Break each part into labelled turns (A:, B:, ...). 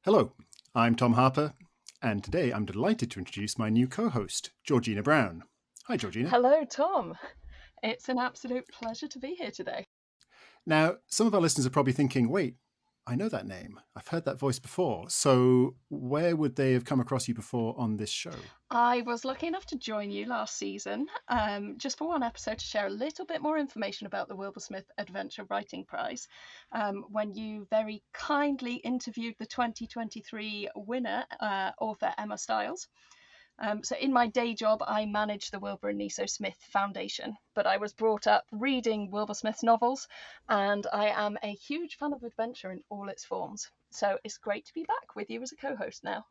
A: Hello, I'm Tom Harper, and today I'm delighted to introduce my new co-host, Georgina Brown. Hi, Georgina.
B: Hello, Tom. It's an absolute pleasure to be here today.
A: Now, some of our listeners are probably thinking, wait, I know that name. I've heard that voice before. So where would they have come across you before on this show?
B: I was lucky enough to join you last season, just for one episode to share a little bit more information about the Wilbur Smith Adventure Writing Prize, when you very kindly interviewed the 2023 winner, author Emma Stiles. So in my day job, I manage the Wilbur and Niso Smith Foundation, but I was brought up reading Wilbur Smith's novels, and I am a huge fan of adventure in all its forms. So it's great to be back with you as a co-host now.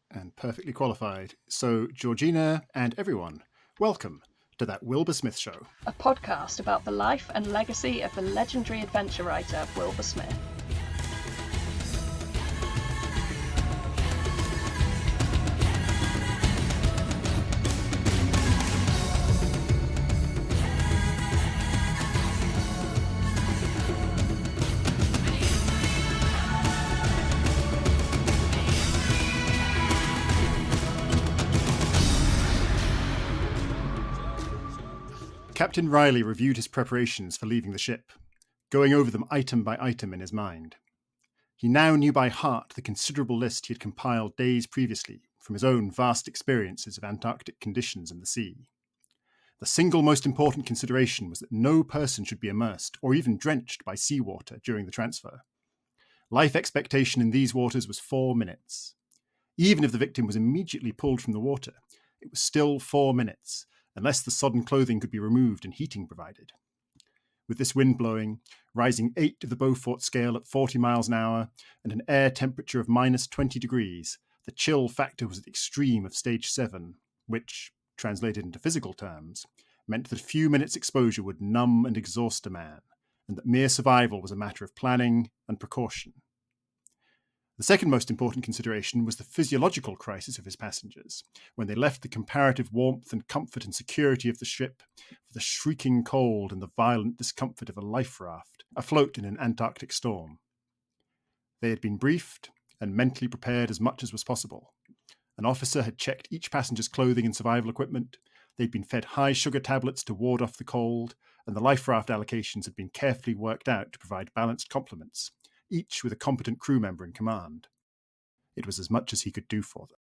A: And perfectly qualified. So, Georgina and everyone, welcome to That Wilbur Smith Show,
B: A podcast about the life and legacy of the legendary adventure writer Wilbur Smith.
A: Captain Riley reviewed his preparations for leaving the ship, going over them item by item in his mind. He now knew by heart the considerable list he had compiled days previously from his own vast experiences of Antarctic conditions in the sea. The single most important consideration was that no person should be immersed or even drenched by seawater during the transfer. Life expectation in these waters was 4 minutes. Even if the victim was immediately pulled from the water, it was still 4 minutes, unless the sodden clothing could be removed and heating provided. With this wind blowing, rising 8 of the Beaufort scale at 40 miles an hour, and an air temperature of minus 20 degrees, the chill factor was at the extreme of stage 7, which, translated into physical terms, meant that a few minutes' exposure would numb and exhaust a man, and that mere survival was a matter of planning and precaution. The second most important consideration was the physiological crisis of his passengers, when they left the comparative warmth and comfort and security of the ship for the shrieking cold and the violent discomfort of a life raft afloat in an Antarctic storm. They had been briefed and mentally prepared as much as was possible. An officer had checked each passenger's clothing and survival equipment, they'd been fed high sugar tablets to ward off the cold, and the life raft allocations had been carefully worked out to provide balanced complements, each with a competent crew member in command. It was as much as he could do for them.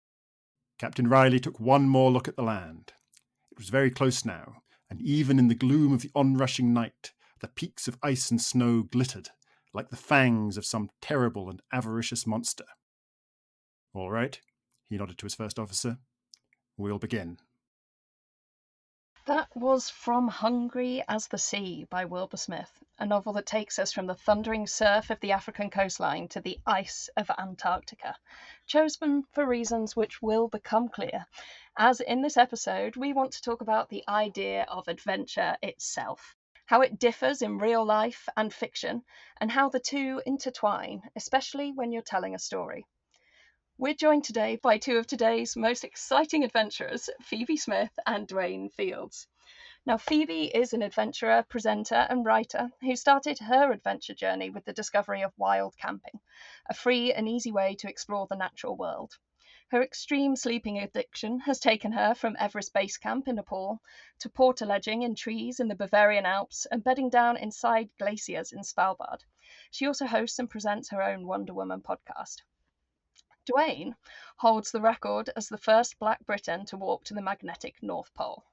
A: Captain Riley took one more look at the land. It was very close now, and even in the gloom of the onrushing night, the peaks of ice and snow glittered like the fangs of some terrible and avaricious monster. All right, he nodded to his first officer. We'll begin.
B: That was From Hungry as the Sea by Wilbur Smith, a novel that takes us from the thundering surf of the African coastline to the ice of Antarctica, chosen for reasons which will become clear, as in this episode we want to talk about the idea of adventure itself, how it differs in real life and fiction, and how the two intertwine, especially when you're telling a story. We're joined today by two of today's most exciting adventurers, Phoebe Smith and Dwayne Fields. Now, Phoebe is an adventurer, presenter, and writer who started her adventure journey with the discovery of wild camping, a free and easy way to explore the natural world. Her extreme sleeping addiction has taken her from Everest Base Camp in Nepal to portaledging in trees in the Bavarian Alps and bedding down inside glaciers in Svalbard. She also hosts and presents her own Wonder Woman podcast. Dwayne holds the record as the first Black Briton to walk to the magnetic North Pole.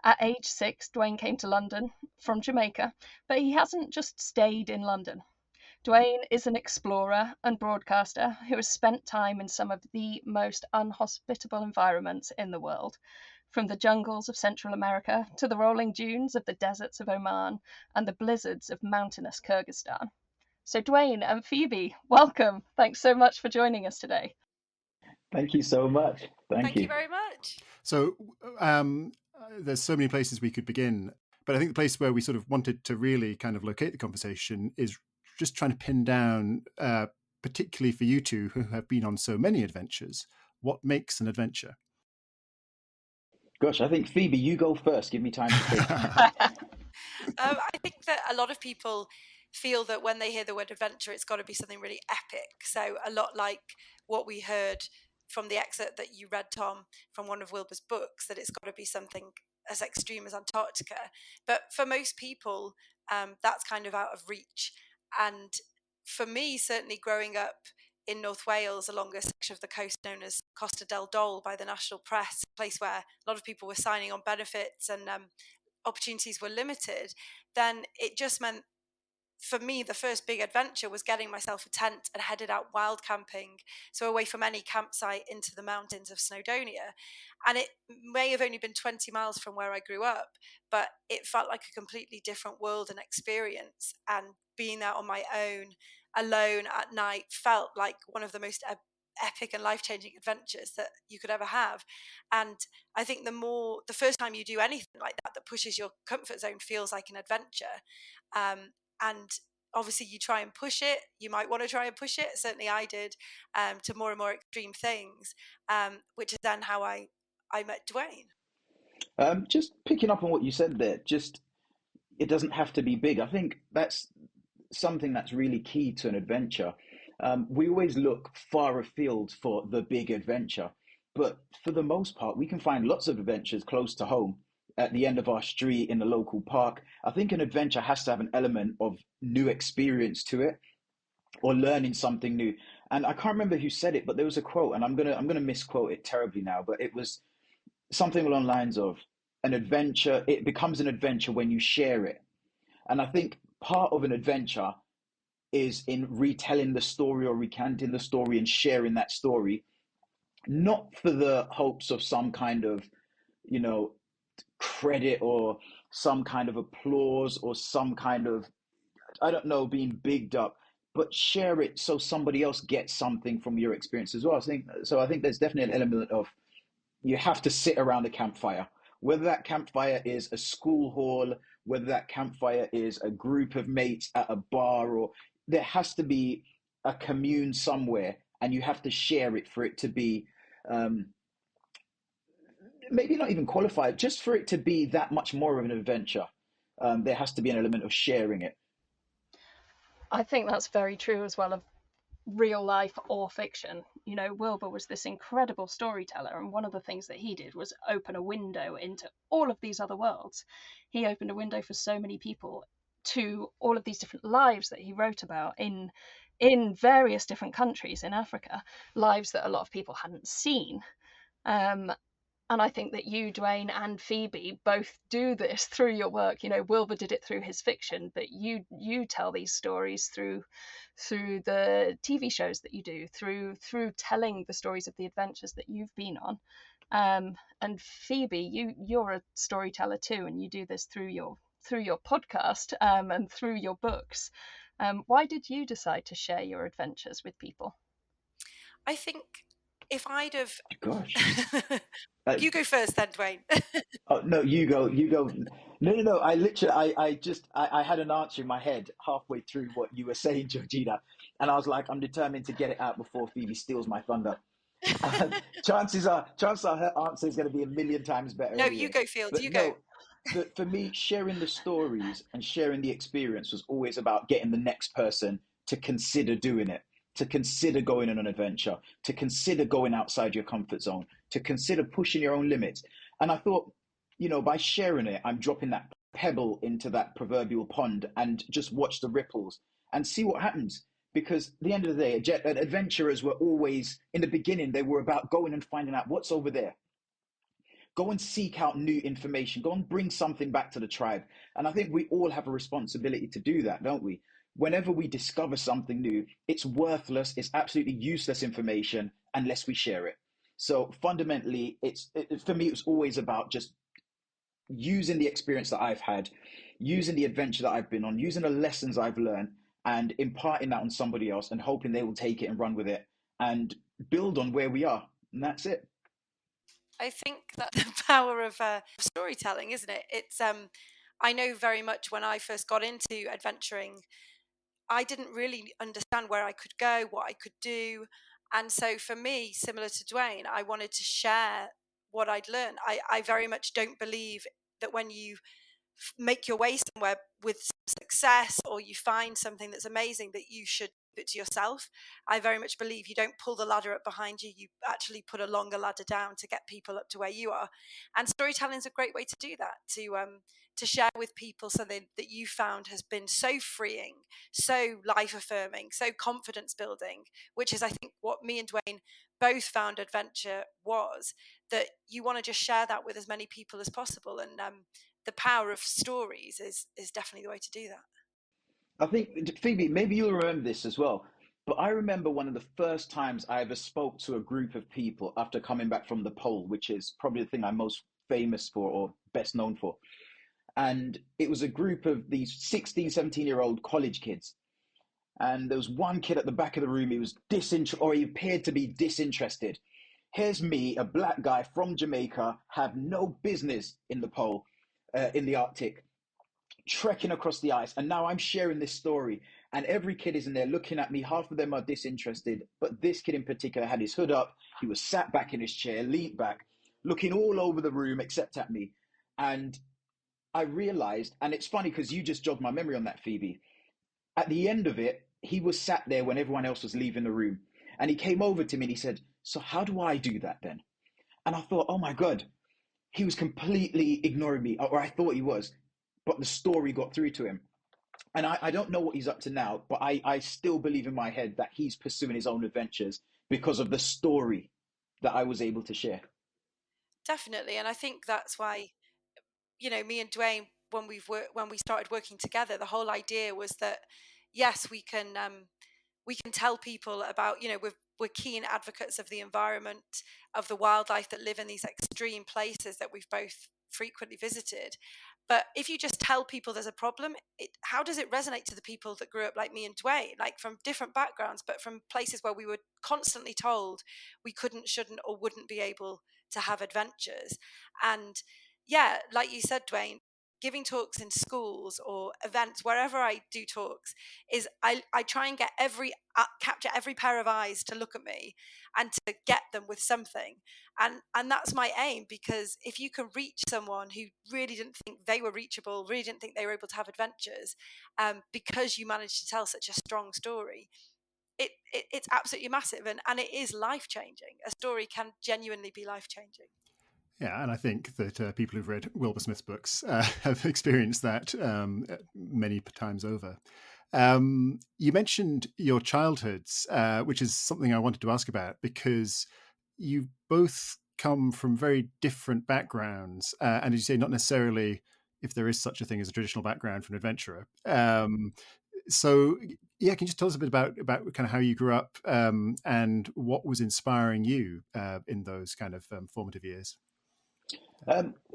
B: At age 6, Dwayne came to London from Jamaica, but he hasn't just stayed in London. Dwayne is an explorer and broadcaster who has spent time in some of the most unhospitable environments in the world, from the jungles of Central America to the rolling dunes of the deserts of Oman and the blizzards of mountainous Kyrgyzstan. So Dwayne and Phoebe, welcome. Thanks so much for joining us today.
C: Thank you so much.
D: Thank you very much.
A: So there's so many places we could begin, but I think the place where we sort of wanted to really kind of locate the conversation is just trying to pin down, particularly for you two who have been on so many adventures, what makes an adventure?
C: Gosh, I think, Phoebe, you go first. Give me time to think.
D: I think that a lot of people feel that when they hear the word adventure, it's got to be something really epic. So a lot like what we heard from the excerpt that you read, Tom, from one of Wilbur's books, that it's got to be something as extreme as Antarctica. But for most people, that's kind of out of reach. And for me, certainly growing up in North Wales along a section of the coast known as Costa del Dol by the national press, a place where a lot of people were signing on benefits and opportunities were limited, then it just meant, for me, the first big adventure was getting myself a tent and headed out wild camping, so away from any campsite into the mountains of Snowdonia. And it may have only been 20 miles from where I grew up, but it felt like a completely different world and experience. And being there on my own, alone at night, felt like one of the most epic and life-changing adventures that you could ever have. And I think the first time you do anything like that pushes your comfort zone feels like an adventure. And obviously you try and push it. You might want to try and push it. Certainly I did, to more and more extreme things, which is then how I met Dwayne.
C: Just picking up on what you said there, just it doesn't have to be big. I think that's something that's really key to an adventure. We always look far afield for the big adventure, but for the most part, we can find lots of adventures close to home at the end of our street in the local park. I think an adventure has to have an element of new experience to it or learning something new. And I can't remember who said it, but there was a quote, and I'm gonna misquote it terribly now, but it was something along the lines of an adventure. It becomes an adventure when you share it. And I think part of an adventure is in retelling the story or recanting the story and sharing that story, not for the hopes of some kind of, you know, credit or some kind of applause or some kind of, I don't know, being bigged up, but share it so somebody else gets something from your experience as well. I think there's definitely an element of, you have to sit around a campfire, whether that campfire is a school hall, whether that campfire is a group of mates at a bar, or there has to be a commune somewhere, and you have to share it for it to be, um, maybe not even qualified, just for it to be that much more of an adventure. There has to be an element of sharing it.
B: I think that's very true as well of real life or fiction. You know, Wilbur was this incredible storyteller, and one of the things that he did was open a window into all of these other worlds. He opened a window for so many people to all of these different lives that he wrote about in various different countries in Africa, lives that a lot of people hadn't seen. Um, and I think that you, Dwayne, and Phoebe both do this through your work. You know, Wilbur did it through his fiction, but you tell these stories through the TV shows that you do, through telling the stories of the adventures that you've been on. And Phoebe, you're a storyteller too, and you do this through your podcast, and through your books. Why did you decide to share your adventures with people?
D: I think if I'd have
C: Gosh.
D: you go first then, Dwayne.
C: Oh, no, you go, you go. No, no, no. I literally, I had an answer in my head halfway through what you were saying, Georgina, and I was like, I'm determined to get it out before Phoebe steals my thunder. Chances are her answer is going to be a million times better
D: No, you
C: anyway.
D: go, Fields,
C: But
D: you go.
C: no, for me, sharing the stories and sharing the experience was always about getting the next person to consider doing it, to consider going on an adventure, to consider going outside your comfort zone, to consider pushing your own limits. And I thought, by sharing it, I'm dropping that pebble into that proverbial pond and just watch the ripples and see what happens. Because at the end of the day, adventurers were always, in the beginning, they were about going and finding out what's over there. Go and seek out new information. Go and bring something back to the tribe. And I think we all have a responsibility to do that, don't we? Whenever we discover something new, it's worthless, it's absolutely useless information unless we share it. So fundamentally, for me, it was always about just using the experience that I've had, using the adventure that I've been on, using the lessons I've learned, and imparting that on somebody else and hoping they will take it and run with it and build on where we are. And that's it.
D: I think that the power of storytelling, isn't it? It's I know very much when I first got into adventuring, I didn't really understand where I could go, what I could do. And so for me, similar to Dwayne, I wanted to share what I'd learned. I very much don't believe that when you make your way somewhere with some success, or you find something that's amazing, that you should keep it to yourself. I very much believe you don't pull the ladder up behind you, you actually put a longer ladder down to get people up to where you are. And storytelling is a great way to do that, to share with people something that you found has been so freeing, so life affirming, so confidence building, which is, I think, what me and Dwayne both found adventure was, that you want to just share that with as many people as possible. And the power of stories is definitely the way to do that.
C: I think, Phoebe, maybe you'll remember this as well. But I remember one of the first times I ever spoke to a group of people after coming back from the pole, which is probably the thing I'm most famous for or best known for. And it was a group of these 16, 17-year-old college kids. And there was one kid at the back of the room, he was disinterested, or he appeared to be disinterested. Here's me, a black guy from Jamaica, have no business in the pole, in the Arctic, trekking across the ice, and now I'm sharing this story, and every kid is in there looking at me. Half of them are disinterested, but this kid in particular had his hood up, he was sat back in his chair, leaned back, looking all over the room except at me. And I realized, and it's funny because you just jogged my memory on that, Phoebe, at the end of it, he was sat there when everyone else was leaving the room, and he came over to me and he said, so how do I do that then? And I thought, oh my God, he was completely ignoring me, or I thought he was, but the story got through to him. And I don't know what he's up to now, but I still believe in my head that he's pursuing his own adventures because of the story that I was able to share.
D: Definitely. And I think that's why, me and Dwayne, when we started working together, the whole idea was that, yes, we can tell people about, we're keen advocates of the environment, of the wildlife that live in these extreme places that we've both frequently visited. But if you just tell people there's a problem, how does it resonate to the people that grew up like me and Dwayne, like from different backgrounds, but from places where we were constantly told we couldn't, shouldn't, or wouldn't be able to have adventures? And yeah, like you said, Dwayne, giving talks in schools or events, wherever I do talks, is I try and get capture every pair of eyes to look at me and to get them with something. And that's my aim, because if you can reach someone who really didn't think they were reachable, really didn't think they were able to have adventures, because you managed to tell such a strong story, it's absolutely massive, and it is life-changing. A story can genuinely be life-changing.
A: Yeah, and I think that people who've read Wilbur Smith's books have experienced that many times over. You mentioned your childhoods, which is something I wanted to ask about, because you both come from very different backgrounds, and as you say, not necessarily, if there is such a thing as a traditional background for an adventurer. So, yeah, can you just tell us a bit about kind of how you grew up and what was inspiring you in those kind of formative years?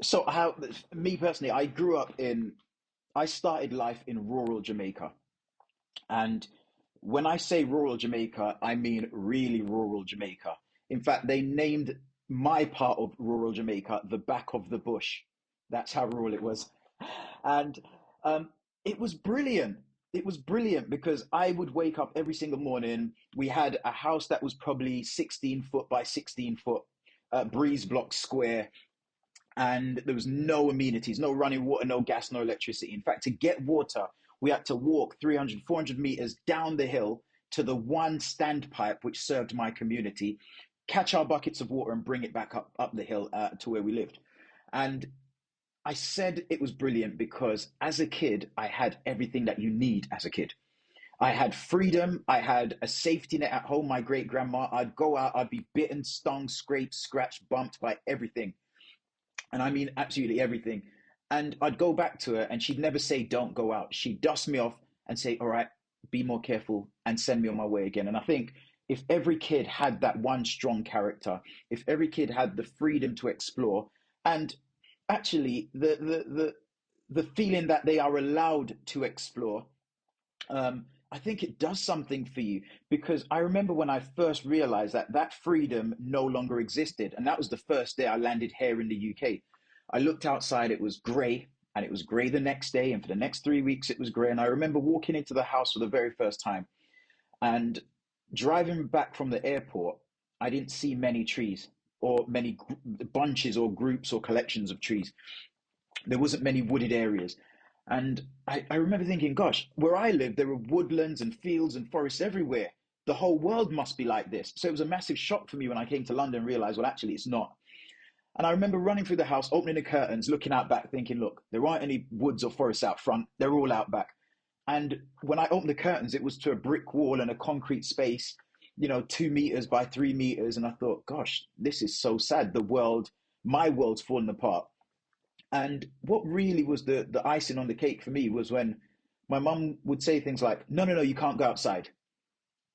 C: So how, me personally, I started life in rural Jamaica. And when I say rural Jamaica, I mean really rural Jamaica. In fact, they named my part of rural Jamaica the back of the bush. That's how rural it was. And it was brilliant. It was brilliant because I would wake up every single morning. We had a house that was probably 16 foot by 16 foot, breeze block square, and there was no amenities, no running water, no gas, no electricity. In fact, to get water, we had to walk 300, 400 meters down the hill to the one standpipe which served my community, catch our buckets of water and bring it back up the hill to where we lived. And I said it was brilliant because as a kid, I had everything that you need as a kid. I had freedom. I had a safety net at home. My great grandma, I'd go out, I'd be bitten, stung, scraped, scratched, bumped by everything. And I mean absolutely everything. And I'd go back to her and she'd never say, don't go out. She'd dust me off and say, all right, be more careful, and send me on my way again. And I think if every kid had that one strong character, if every kid had the freedom to explore, and actually the feeling that they are allowed to explore, I think it does something for you, because I remember when I first realized that that freedom no longer existed. And that was the first day I landed here in the UK. I looked outside, it was grey, and it was grey the next day. And for the next 3 weeks, it was grey. And I remember walking into the house for the very first time and driving back from the airport. I didn't see many trees or many bunches or groups or collections of trees. There wasn't many wooded areas. And I remember thinking, gosh, where I live, there are woodlands and fields and forests everywhere. The whole world must be like this. So it was a massive shock for me when I came to London and realized, well, actually, it's not. And I remember running through the house, opening the curtains, looking out back, thinking, look, there aren't any woods or forests out front. They're all out back. And when I opened the curtains, it was to a brick wall and a concrete space, 2 meters by 3 meters. And I thought, gosh, this is so sad. My world's fallen apart. And what really was the icing on the cake for me was when my mum would say things like, no, no, no, you can't go outside.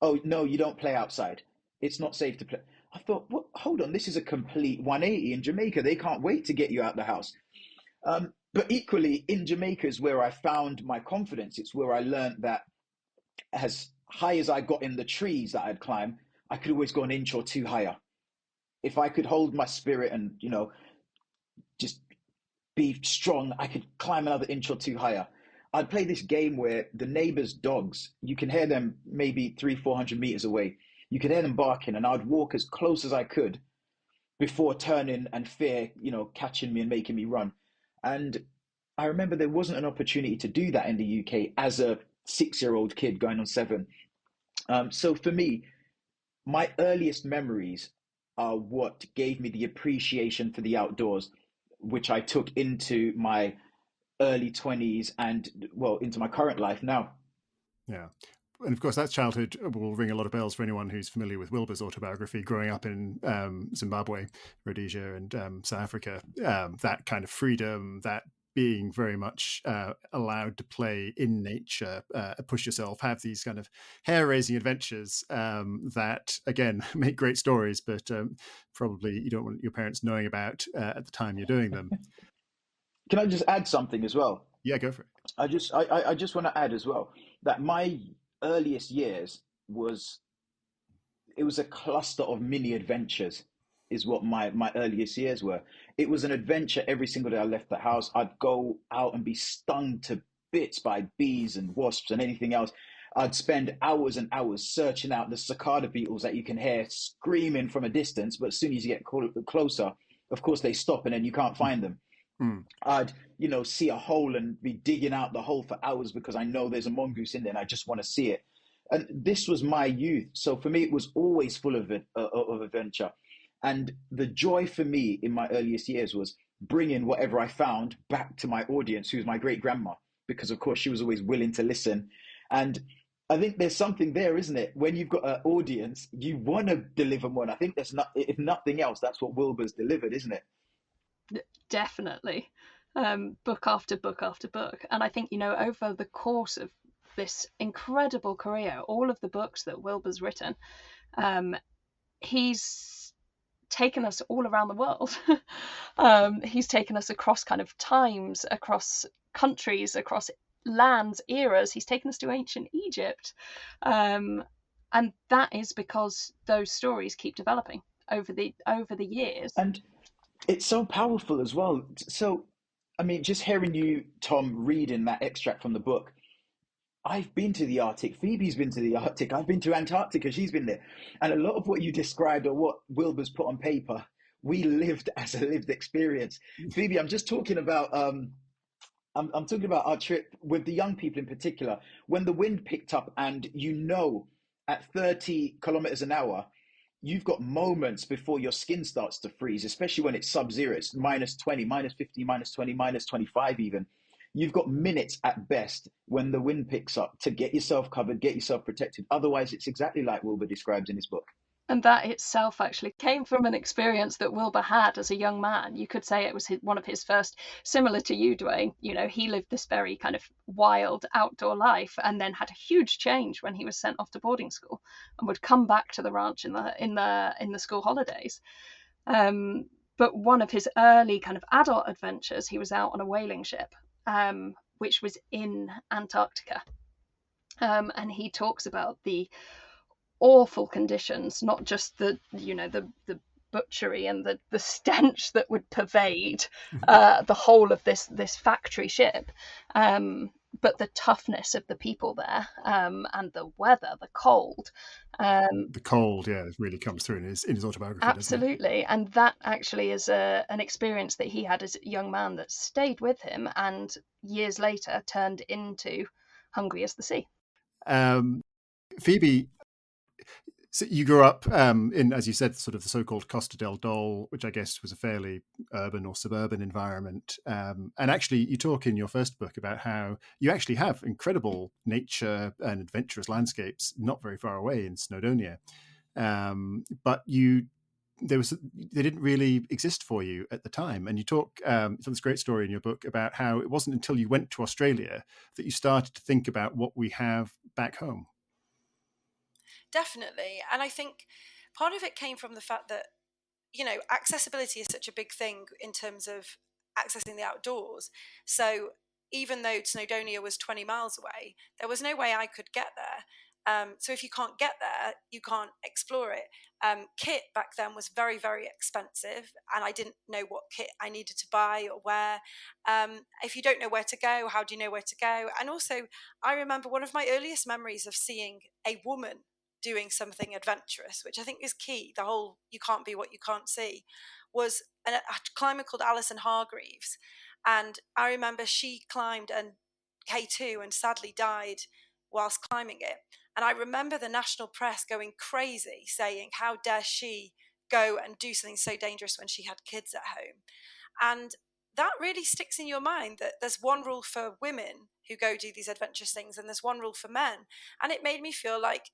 C: Oh, no, you don't play outside. It's not safe to play. I thought, what? Hold on, this is a complete 180 in Jamaica. They can't wait to get you out the house. But equally, in Jamaica is where I found my confidence. It's where I learned that as high as I got in the trees that I'd climb, I could always go an inch or two higher. If I could hold my spirit and, just be strong, I could climb another inch or two higher. I'd play this game where the neighbors' dogs, you can hear them maybe 300-400 meters away. You could hear them barking, and I'd walk as close as I could before turning and fear, catching me and making me run. And I remember there wasn't an opportunity to do that in the UK as a 6-year-old kid going on 7. So for me, my earliest memories are what gave me the appreciation for the outdoors, which I took into my early 20s and, well, into my current life now.
A: Yeah. And of course, that childhood will ring a lot of bells for anyone who's familiar with Wilbur's autobiography, growing up in Zimbabwe, Rhodesia, and South Africa. That kind of freedom, that being very much allowed to play in nature, push yourself, have these kind of hair-raising adventures that, again, make great stories, but probably you don't want your parents knowing about at the time you're doing them.
C: Can I just add something as well?
A: Yeah, go for it.
C: I just want to add as well that my earliest years was a cluster of mini adventures is what my earliest years were. It was an adventure every single day I left the house. I'd go out and be stung to bits by bees and wasps and anything else. I'd spend hours and hours searching out the cicada beetles that you can hear screaming from a distance, but as soon as you get closer, of course they stop and then you can't find them. I'd, see a hole and be digging out the hole for hours because I know there's a mongoose in there and I just want to see it. And this was my youth. So for me, it was always full of adventure. And the joy for me in my earliest years was bringing whatever I found back to my audience, who's my great grandma, because of course she was always willing to listen. And I think there's something there, isn't it? When you've got an audience, you want to deliver more. And I think that's not, if nothing else, that's what Wilbur's delivered, isn't it?
B: Definitely. Book after book after book. And I think, over the course of this incredible career, all of the books that Wilbur's written, he's taken us all around the world. He's taken us across kind of times, across countries, across lands, eras. He's taken us to ancient Egypt. And that is because those stories keep developing over the years.
C: And it's so powerful as well. So, I mean, just hearing you, Tom, reading that extract from the book, I've been to the Arctic. Phoebe's been to the Arctic. I've been to Antarctica. She's been there. And a lot of what you described or what Wilbur's put on paper, we lived as a lived experience. Phoebe, I'm just talking about, I'm talking about our trip with the young people in particular. When the wind picked up and at 30 kilometers an hour, you've got moments before your skin starts to freeze, especially when it's sub-zero. It's minus 20, minus 50, minus 20, minus 25 even. You've got minutes at best when the wind picks up to get yourself covered, get yourself protected. Otherwise, it's exactly like Wilbur describes in his book.
B: And that itself actually came from an experience that Wilbur had as a young man. You could say it was one of his first, similar to you, Dwayne. He lived this very kind of wild outdoor life and then had a huge change when he was sent off to boarding school and would come back to the ranch in the school holidays. But one of his early kind of adult adventures, he was out on a whaling ship, which was in Antarctica. And he talks about the awful conditions, not just the butchery and the stench that would pervade the whole of this factory ship, but the toughness of the people there, and the weather, the cold.
A: The cold, yeah, really comes through in his autobiography, doesn't it?
B: Absolutely. And that actually is an experience that he had as a young man that stayed with him and years later turned into Hungry as the Sea.
A: Phoebe, so you grew up in, as you said, sort of the so-called Costa del Dol, which I guess was a fairly urban or suburban environment. And actually, you talk in your first book about how you actually have incredible nature and adventurous landscapes not very far away in Snowdonia. But they didn't really exist for you at the time. And you talk this great story in your book about how it wasn't until you went to Australia that you started to think about what we have back home.
D: Definitely. And I think part of it came from the fact that, accessibility is such a big thing in terms of accessing the outdoors. So even though Snowdonia was 20 miles away, there was no way I could get there. So if you can't get there, you can't explore it. Kit back then was very, very expensive, and I didn't know what kit I needed to buy or where. If you don't know where to go, how do you know where to go? And also, I remember one of my earliest memories of seeing a woman doing something adventurous, which I think is key. The whole "you can't be what you can't see" was a climber called Alison Hargreaves, and I remember she climbed and K2 and sadly died whilst climbing it. And I remember the national press going crazy, saying, how dare she go and do something so dangerous when she had kids at home? And that really sticks in your mind, that there's one rule for women who go do these adventurous things and there's one rule for men. And it made me feel like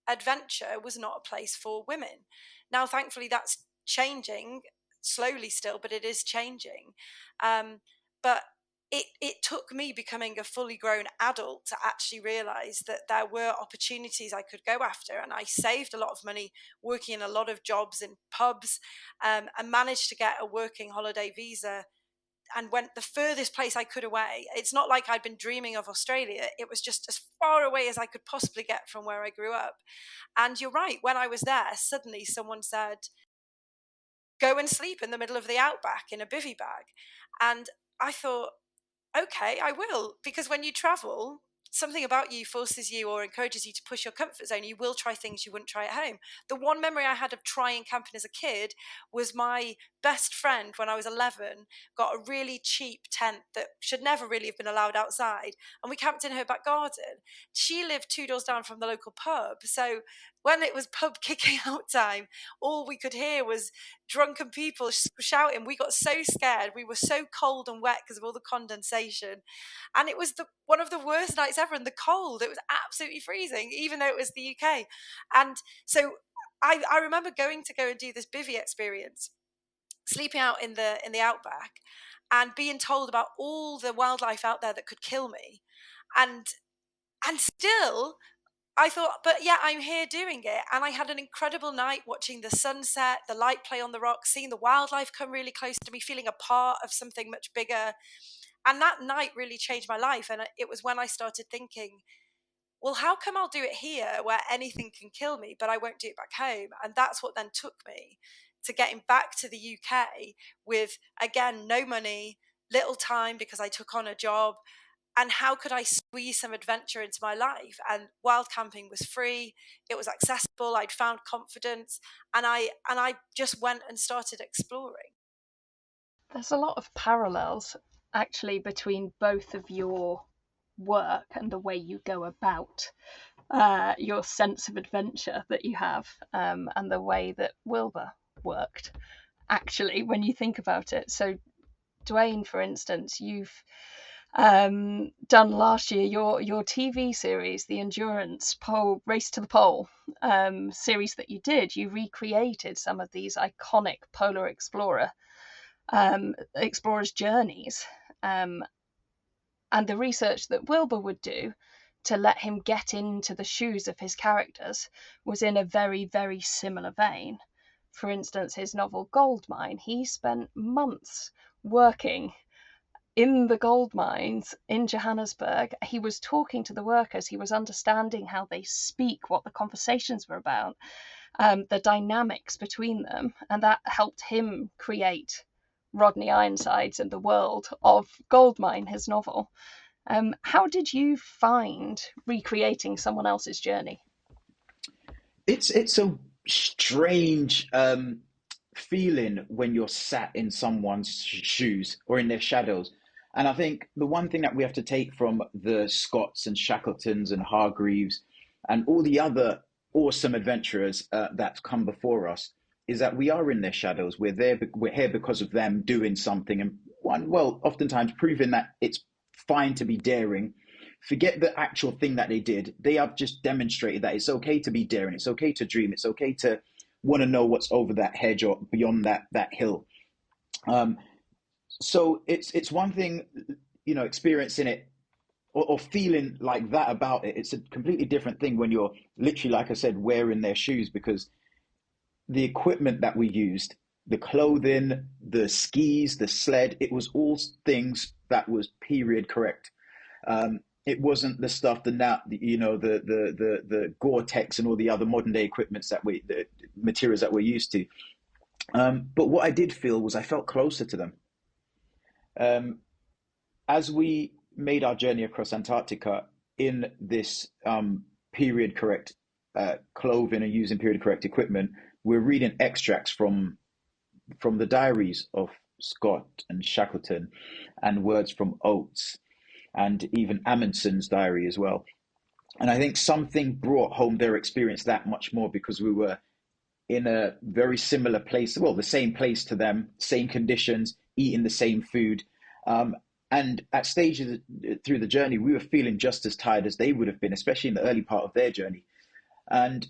D: adventure was not a place for women. Now, thankfully, that's changing slowly still, but it is changing. But it took me becoming a fully grown adult to actually realize that there were opportunities I could go after. And I saved a lot of money working in a lot of jobs in pubs, and managed to get a working holiday visa and went the furthest place I could away. It's not like I'd been dreaming of Australia. It was just as far away as I could possibly get from where I grew up. And you're right, when I was there, suddenly someone said, go and sleep in the middle of the outback in a bivvy bag. And I thought, okay, I will. Because when you travel, something about you forces you or encourages you to push your comfort zone. You will try things you wouldn't try at home. The one memory I had of trying camping as a kid was my best friend, when I was 11, got a really cheap tent that should never really have been allowed outside. And we camped in her back garden. She lived 2 doors down from the local pub. So when it was pub kicking out time, all we could hear was drunken people shouting. We got so scared. We were so cold and wet because of all the condensation. And it was one of the worst nights ever in the cold. It was absolutely freezing, even though it was the UK. And so I remember going to go and do this bivvy experience, sleeping out in the outback and being told about all the wildlife out there that could kill me. And still I thought, but yeah, I'm here doing it. And I had an incredible night watching the sunset, the light play on the rocks, seeing the wildlife come really close to me, feeling a part of something much bigger. And that night really changed my life. And it was when I started thinking, well, how come I'll do it here where anything can kill me, but I won't do it back home? And that's what then took me to getting back to the UK with, again, no money, little time because I took on a job. And how could I squeeze some adventure into my life? And wild camping was free. It was accessible. I'd found confidence, and I just went and started exploring.
B: There's a lot of parallels actually between both of your work and the way you go about your sense of adventure that you have, and the way that Wilbur worked, actually, when you think about it. So, Dwayne, for instance, you've done last year your TV series, the Endurance Pole Race to the Pole series that you did. You recreated some of these iconic polar explorers' journeys, and the research that Wilbur would do to let him get into the shoes of his characters was in a very, very similar vein. For instance, his novel Goldmine, he spent months working in the gold mines in Johannesburg. He was talking to the workers, he was understanding how they speak, what the conversations were about, the dynamics between them, and that helped him create Rodney Ironsides and the world of Goldmine, his novel. How did you find recreating someone else's journey?
C: It's a strange feeling when you're sat in someone's shoes or in their shadows. And I think the one thing that we have to take from the Scotts and Shackletons and Hargreaves and all the other awesome adventurers that come before us is that we are in their shadows. We're there. We're here because of them doing something, and well, oftentimes proving that it's fine to be daring. Forget the actual thing that they did. They have just demonstrated that it's okay to be daring. It's okay to dream. It's okay to want to know what's over that hedge or beyond that hill. Um, so it's one thing, experiencing it or feeling like that about it. It's a completely different thing when you're literally, like I said, wearing their shoes, because the equipment that we used, the clothing, the skis, the sled, it was all things that was period correct. It wasn't the stuff, the Gore-Tex and all the other modern day equipments the materials that we're used to. But what I did feel was I felt closer to them. As we made our journey across Antarctica in this period correct clothing and using period correct equipment, we're reading extracts from the diaries of Scott and Shackleton and words from Oates and even Amundsen's diary as well. And I think something brought home their experience that much more, because we were in a very similar place, well, the same place to them, same conditions, eating the same food. And at stages through the journey, we were feeling just as tired as they would have been, especially in the early part of their journey. And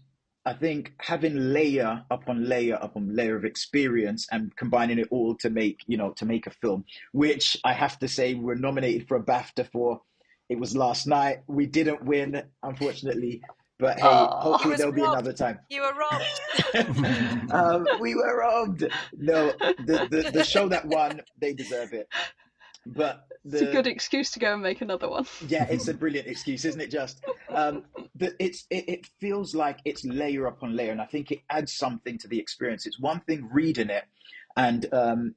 C: I think having layer upon layer upon layer of experience and combining it all to make a film, which I have to say we're nominated for a BAFTA for. It was last night. We didn't win, unfortunately, but hey, hopefully there'll be another time.
D: You were robbed.
C: We were robbed. No, the show that won, they deserve it. But
B: it's a good excuse to go and make another one.
C: Yeah, it's a brilliant excuse, isn't it? Just it feels like it's layer upon layer, and I think it adds something to the experience. It's one thing reading it and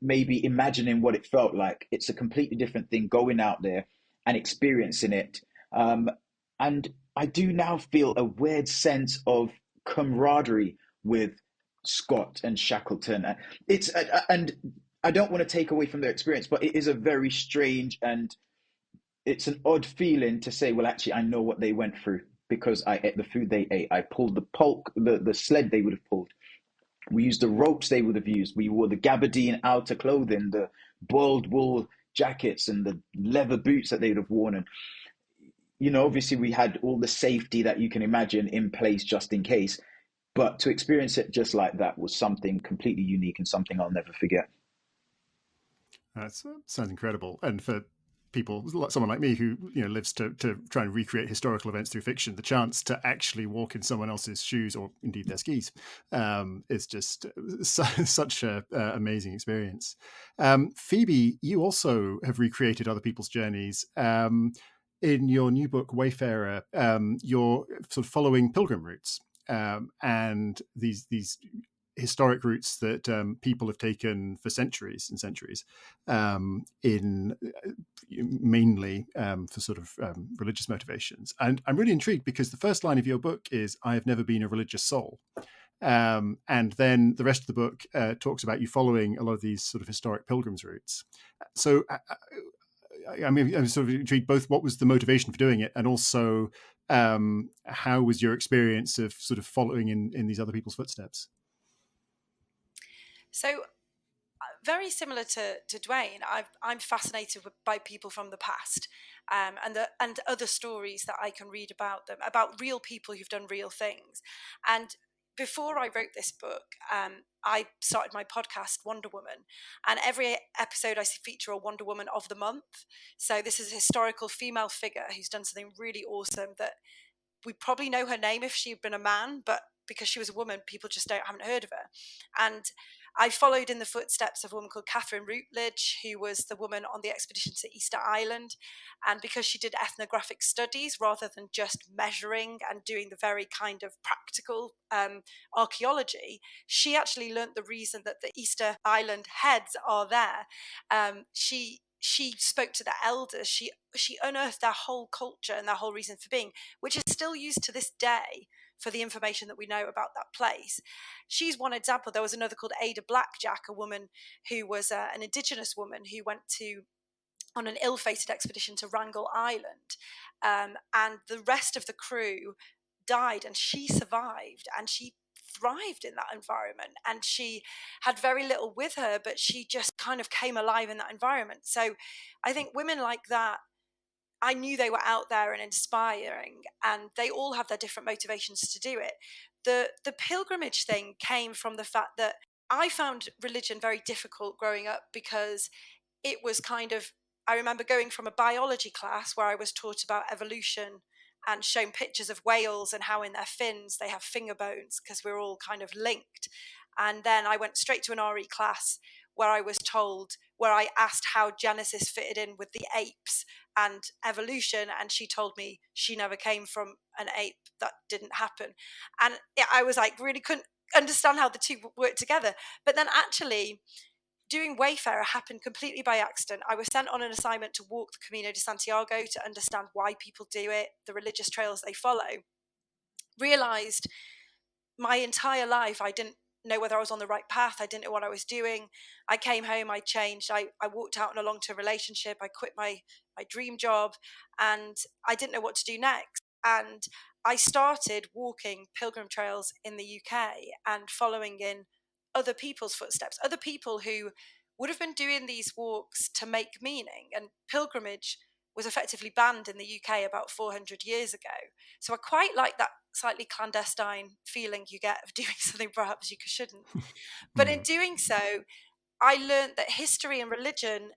C: maybe imagining what it felt like. It's a completely different thing going out there and experiencing it. And I do now feel a weird sense of camaraderie with Scott and Shackleton. And I don't want to take away from their experience, but it is a very strange and it's an odd feeling to say, well, actually, I know what they went through because I ate the food they ate. I pulled the sled they would have pulled. We used the ropes they would have used. We wore the gabardine outer clothing, the boiled wool jackets and the leather boots that they would have worn. And, obviously we had all the safety that you can imagine in place just in case. But to experience it just like that was something completely unique and something I'll never forget.
A: That sounds incredible. And for people, someone like me who lives to try and recreate historical events through fiction, the chance to actually walk in someone else's shoes, or indeed their skis, is just such an amazing experience. Phoebe, you also have recreated other people's journeys. In your new book, Wayfarer, you're sort of following pilgrim routes and these historic routes that people have taken for centuries and centuries, in mainly for sort of religious motivations. And I'm really intrigued because the first line of your book is, "I have never been a religious soul." And then the rest of the book talks about you following a lot of these sort of historic pilgrims routes. So I'm sort of intrigued both what was the motivation for doing it, and also how was your experience of sort of following in these other people's footsteps?
D: So very similar to Dwayne, I'm fascinated by people from the past, and other stories that I can read about them, about real people who've done real things. And before I wrote this book, I started my podcast, Wonder Woman, and every episode I feature a Wonder Woman of the month. So this is a historical female figure who's done something really awesome that we probably know her name if she'd been a man, but because she was a woman, people just haven't heard of her. And I followed in the footsteps of a woman called Catherine Routledge, who was the woman on the expedition to Easter Island. And because she did ethnographic studies rather than just measuring and doing the very kind of practical archaeology, she actually learnt the reason that the Easter Island heads are there. She she spoke to the elders. She unearthed their whole culture and their whole reason for being, which is still used to this day for the information that we know about that place. She's one example. There was another called Ada Blackjack, a woman who was an indigenous woman who went on an ill-fated expedition to Wrangel Island, and the rest of the crew died, and she survived, and she thrived in that environment, and she had very little with her, but she just kind of came alive in that environment. So I think women like that, I knew they were out there and inspiring, and they all have their different motivations to do it. The pilgrimage thing came from the fact that I found religion very difficult growing up, because it was kind of, I remember going from a biology class where I was taught about evolution and shown pictures of whales and how in their fins they have finger bones because we're all kind of linked. And then I went straight to an RE class where I asked how Genesis fitted in with the apes and evolution, and she told me she never came from an ape. That didn't happen. And I was like, really couldn't understand how the two worked together. But then actually doing Wayfarer happened completely by accident. I was sent on an assignment to walk the Camino de Santiago to understand why people do it, the religious trails they follow. Realized my entire life I didn't know whether I was on the right path. I didn't know what I was doing. I came home, I changed. I walked out in a long-term relationship. I quit my dream job, and I didn't know what to do next. And I started walking pilgrim trails in the UK and following in other people's footsteps, other people who would have been doing these walks to make meaning. And pilgrimage was effectively banned in the UK about 400 years ago. So I quite like that slightly clandestine feeling you get of doing something perhaps you shouldn't. But in doing so, I learned that history and religion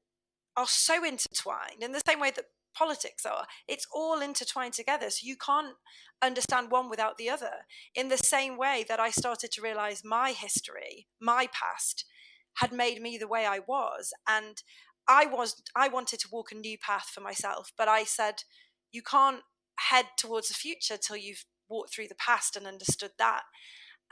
D: are so intertwined in the same way that politics are. It's all intertwined together. So you can't understand one without the other. In the same way that I started to realize my history, my past, had made me the way I was. And I wanted to walk a new path for myself, but I said, you can't head towards the future till you've walked through the past and understood that.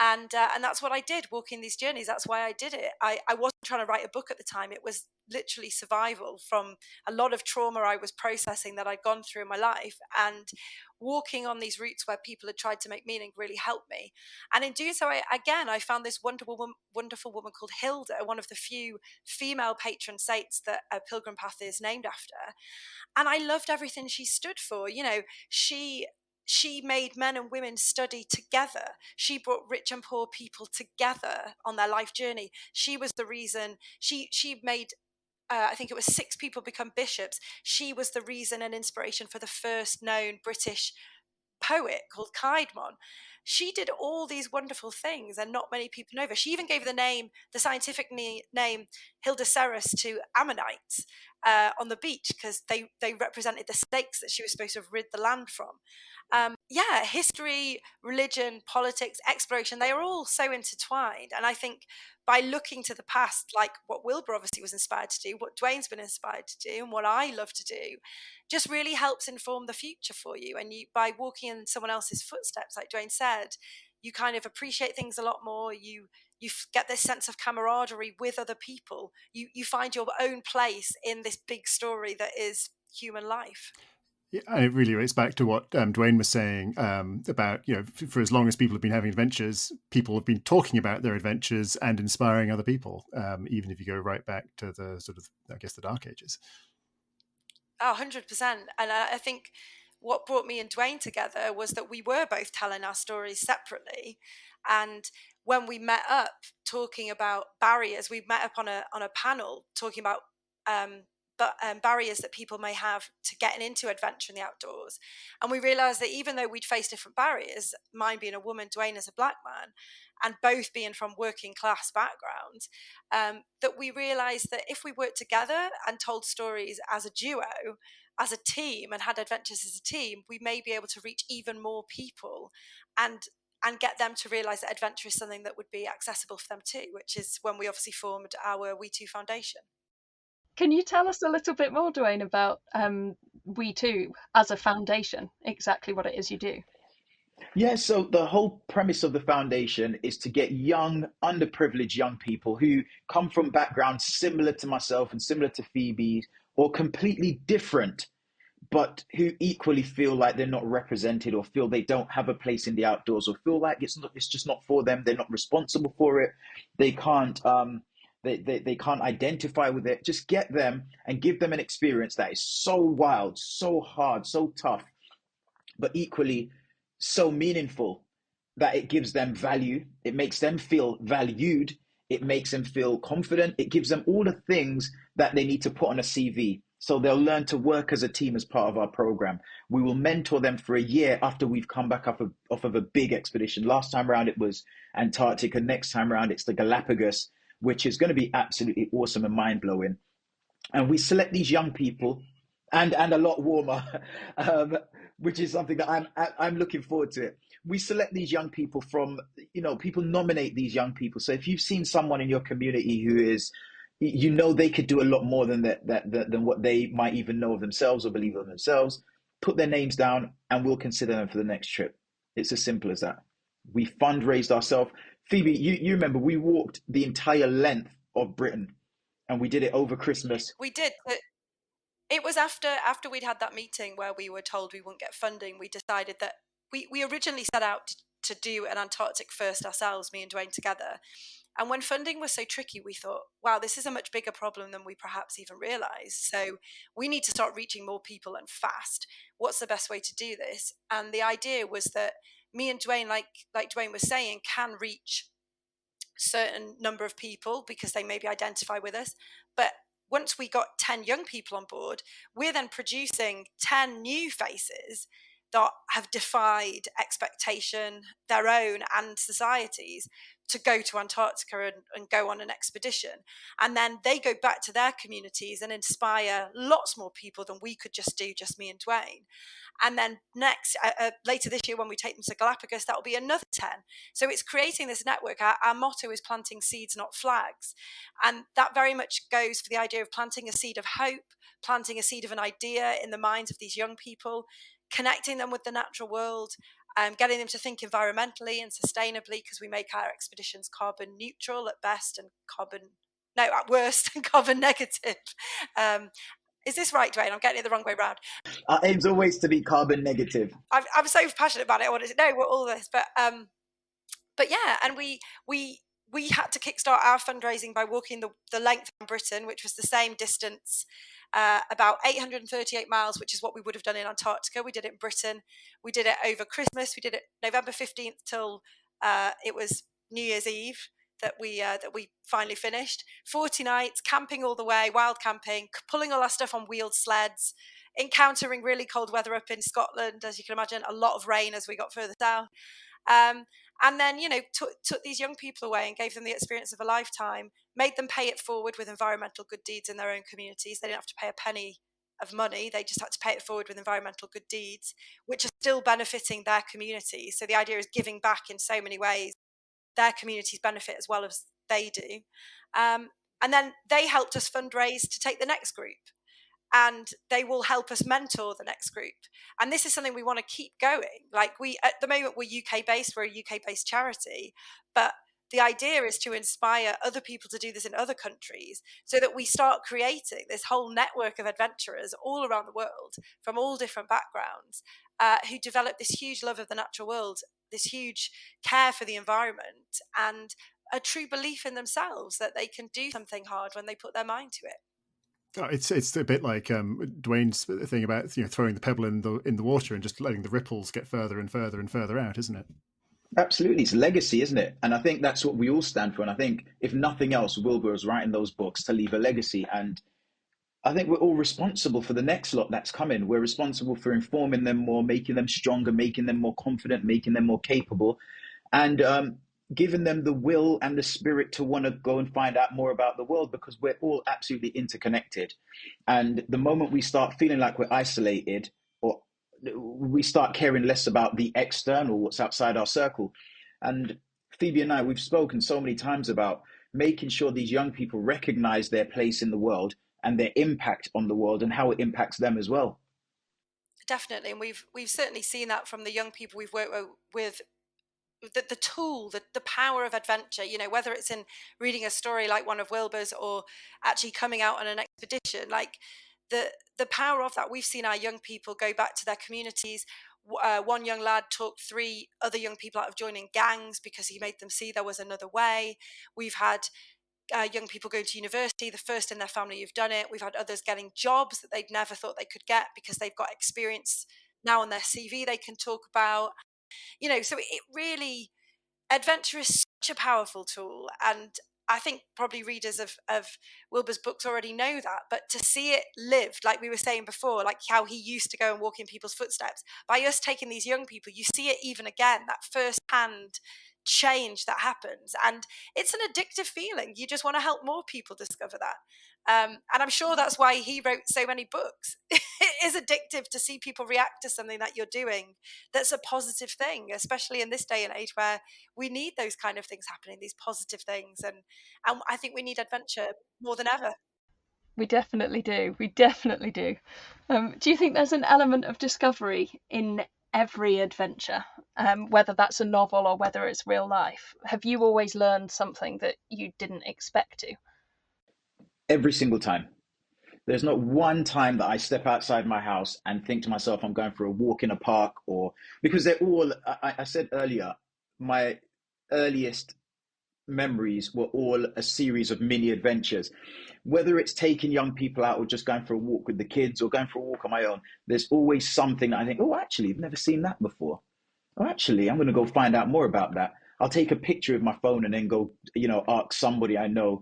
D: And that's what I did, walking these journeys. That's why I did it. I wasn't trying to write a book at the time. It was literally survival from a lot of trauma I was processing that I'd gone through in my life. And walking on these routes where people had tried to make meaning really helped me. And in doing so, I found this wonderful woman called Hilda, one of the few female patron saints that a pilgrim path is named after. And I loved everything she stood for. You know, she made men and women study together. She brought rich and poor people together on their life journey. She was the reason she made, I think it was 6 people become bishops. She was the reason and inspiration for the first known British poet called Caedmon. She did all these wonderful things, and not many people know her. She even gave the scientific name Hildaceras to ammonites on the beach, because they represented the snakes that she was supposed to have rid the land from. History, religion, politics, exploration, they are all so intertwined. And I think by looking to the past, like what Wilbur obviously was inspired to do, what Dwayne's been inspired to do, and what I love to do, just really helps inform the future for you. And by walking in someone else's footsteps, like Dwayne said, you kind of appreciate things a lot more. You get this sense of camaraderie with other people. You find your own place in this big story that is human life.
A: Yeah, and it really relates back to what Dwayne was saying about, for as long as people have been having adventures, people have been talking about their adventures and inspiring other people, even if you go right back to the sort of, I guess, the Dark Ages.
D: 100%. And I think what brought me and Dwayne together was that we were both telling our stories separately. And when we met up talking about barriers, we met up on a panel talking about barriers that people may have to getting into adventure in the outdoors. And we realized that even though we'd face different barriers, mine being a woman, Dwayne as a black man, and both being from working class backgrounds, that we realized that if we worked together and told stories as a duo, as a team, and had adventures as a team, we may be able to reach even more people and get them to realize that adventure is something that would be accessible for them too, which is when we obviously formed our WeTwo Foundation.
B: Can you tell us a little bit more, Dwayne, about WeTwo as a foundation, exactly what it is you do?
C: Yeah, so the whole premise of the foundation is to get young, underprivileged young people who come from backgrounds similar to myself and similar to Phoebe, or completely different, but who equally feel like they're not represented, or feel they don't have a place in the outdoors, or feel like it's just not for them. They're not responsible for it. They can't they can't identify with it. Just get them and give them an experience that is so wild, so hard, so tough, but equally so meaningful, that it gives them value. It makes them feel valued. It makes them feel confident. It gives them all the things that they need to put on a CV. So they'll learn to work as a team as part of our program. We will mentor them for a year after we've come back off of a big expedition. Last time around, it was Antarctica. Next time around, it's the Galapagos, which is going to be absolutely awesome and mind blowing. And we select these young people, and a lot warmer, which is something that I'm looking forward to. It. We select these young people from, people nominate these young people. So if you've seen someone in your community who is, they could do a lot more than than what they might even know of themselves or believe of themselves, put their names down, and we'll consider them for the next trip. It's as simple as that. We fundraised ourselves. Phoebe, you remember we walked the entire length of Britain, and we did it over Christmas.
D: We did. It was after we'd had that meeting where we were told we wouldn't get funding. We decided that we originally set out to do an Antarctic first ourselves, me and Dwayne together. And when funding was so tricky, we thought, wow, this is a much bigger problem than we perhaps even realised. So we need to start reaching more people and fast. What's the best way to do this? And the idea was that me and Dwayne, like Dwayne was saying, can reach certain number of people because they maybe identify with us. But once we got 10 young people on board, we're then producing 10 new faces that have defied expectation, their own and society's, to go to Antarctica and go on an expedition. And then they go back to their communities and inspire lots more people than we could just do, just me and Dwayne. And then next, later this year, when we take them to Galapagos, that'll be another 10. So it's creating this network. Our motto is planting seeds, not flags. And that very much goes for the idea of planting a seed of hope, planting a seed of an idea in the minds of these young people, connecting them with the natural world, getting them to think environmentally and sustainably, because we make our expeditions carbon neutral at best and at worst and carbon negative. Is this right, Dwayne? I'm getting it the wrong way around.
C: Our aim's always to be carbon negative.
D: I'm so passionate about it. I want to know all this, but yeah, and we had to kickstart our fundraising by walking the length of Britain, which was the same distance, about 838 miles, which is what we would have done in Antarctica. We did it in Britain. We did it over Christmas. We did it November 15th till it was New Year's Eve that we finally finished. 40 nights, camping all the way, wild camping, pulling all our stuff on wheeled sleds, encountering really cold weather up in Scotland, as you can imagine, a lot of rain as we got further south. And then, took these young people away and gave them the experience of a lifetime, made them pay it forward with environmental good deeds in their own communities. They didn't have to pay a penny of money. They just had to pay it forward with environmental good deeds, which are still benefiting their communities. So the idea is giving back in so many ways. Their communities benefit as well as they do. And then they helped us fundraise to take the next group. And they will help us mentor the next group. And this is something we want to keep going. Like at the moment, we're UK based, we're a UK based charity, but the idea is to inspire other people to do this in other countries so that we start creating this whole network of adventurers all around the world from all different backgrounds who develop this huge love of the natural world, this huge care for the environment, and a true belief in themselves that they can do something hard when they put their mind to it.
A: Oh, it's a bit like Dwayne's thing about throwing the pebble in the water and just letting the ripples get further and further and further out, isn't it?
C: Absolutely, it's legacy, isn't it? And I think that's what we all stand for. And I think, if nothing else, Wilbur was writing those books to leave a legacy. And I think we're all responsible for the next lot that's coming. We're responsible for informing them more, making them stronger, making them more confident, making them more capable, and giving them the will and the spirit to want to go and find out more about the world, because we're all absolutely interconnected. And the moment we start feeling like we're isolated, or we start caring less about the external, what's outside our circle. And Phoebe and I, we've spoken so many times about making sure these young people recognize their place in the world and their impact on the world and how it impacts them as well.
D: Definitely. And we've certainly seen that from the young people we've worked with. The tool, the power of adventure, whether it's in reading a story like one of Wilbur's or actually coming out on an expedition, like the power of that. We've seen our young people go back to their communities. One young lad talked 3 other young people out of joining gangs because he made them see there was another way. We've had young people going to university, the first in their family who've done it. We've had others getting jobs that they'd never thought they could get because they've got experience now on their CV they can talk about. So it really, adventure is such a powerful tool, and I think probably readers of Wilbur's books already know that, but to see it lived, like we were saying before, like how he used to go and walk in people's footsteps, by us taking these young people, you see it even again, that first-hand change that happens, and it's an addictive feeling. You just want to help more people discover that. And I'm sure that's why he wrote so many books. It is addictive to see people react to something that you're doing that's a positive thing, especially in this day and age where we need those kind of things happening, these positive things. And I think we need adventure more than ever.
B: We definitely do. We definitely do. Do you think there's an element of discovery in every adventure, whether that's a novel or whether it's real life? Have you always learned something that you didn't expect to?
C: Every single time. There's not one time that I step outside my house and think to myself, I'm going for a walk in a park, or because they're all, I said earlier, my earliest memories were all a series of mini adventures. Whether it's taking young people out or just going for a walk with the kids or going for a walk on my own, there's always something that I think, oh, actually, I've never seen that before. Oh, actually, I'm going to go find out more about that. I'll take a picture of my phone and then go, ask somebody I know.